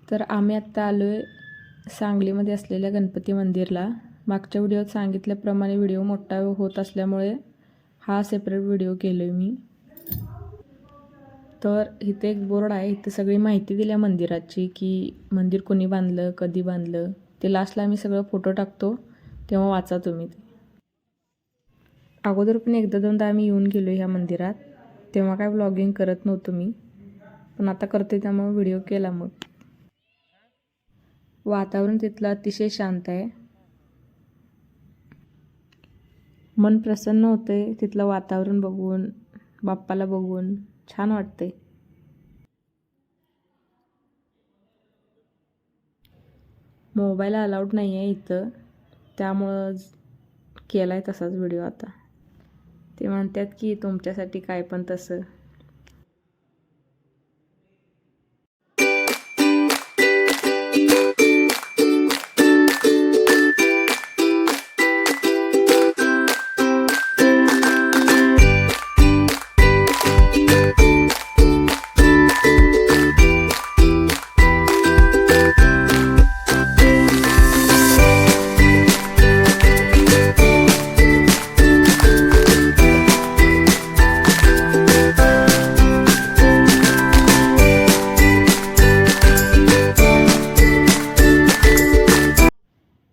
तर आम्ही आत्ता आलो आहे सांगलीमध्ये असलेल्या गणपती मंदिरला। मागच्या व्हिडिओत सांगितल्याप्रमाणे व्हिडिओ मोठा होत असल्यामुळे हा सेपरेट व्हिडिओ केलो आहे मी। तर इथे एक बोर्ड आहे, इथे सगळी माहिती दिली आहे मंदिराची की मंदिर कोणी बांधलं, कधी बांधलं, ते लास्टला आम्ही सगळं फोटो टाकतो तेव्हा वाचा तुम्ही ते। अगोदर पण एकदा दोनदा आम्ही येऊन गेलो ह्या मंदिरात, तेव्हा काय व्लॉगिंग करत नव्हतो मी, पण आता करते त्यामुळे व्हिडिओ केला। मग वातावरण तिथलं अतिशय शांत आहे, मन प्रसन्न होते तिथलं वातावरण बघून, बाप्पाला बघून छान वाटते। मोबाईल अलाउड नाही आहे इथं, त्यामुळं केला आहे तसाच व्हिडिओ। आता ते म्हणतात की तुमच्यासाठी काय पण तसं।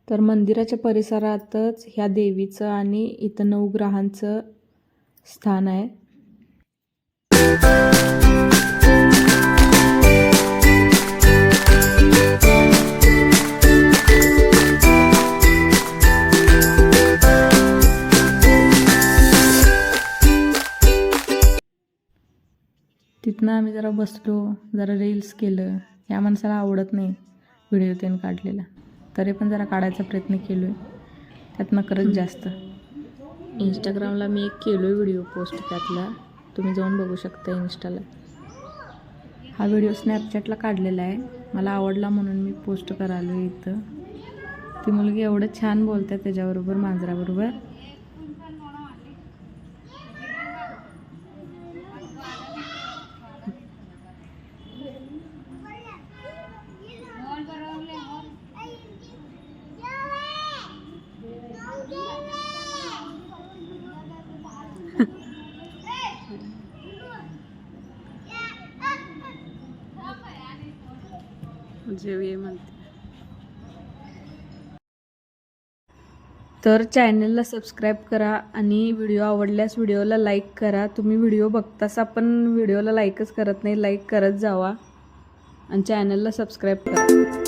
तर मंदिराच्या परिसरातच ह्या देवीचं आणि इथं नवग्रहांचं स्थान आहे। तिथनं आम्ही जरा बसलो, जरा रील्स केलं। या माणसाला आवडत नाही व्हिडिओ त्यानं काढलेला, तरी पण जरा काढायचा प्रयत्न केलो आहे, त्यात नकरच जास्त। इंस्टाग्रामला मी एक केलो आहे व्हिडिओ पोस्ट, त्यातला तुम्ही जाऊन बघू शकता इंस्टाला। हा व्हिडिओ स्नॅपचॅटला काढलेला आहे, मला आवडला म्हणून मी पोस्ट करालो इथं। ती मुलगी एवढं छान बोलते त्याच्याबरोबर, मांजराबरोबर। तर चॅनलला सबस्क्राईब करा आणि व्हिडिओ आवडल्यास व्हिडिओला लाईक करा। तुम्ही व्हिडिओ बघतासा पण व्हिडिओला लाईकच करत नाही, लाईक करत जावा आणि चॅनलला सबस्क्राईब करा।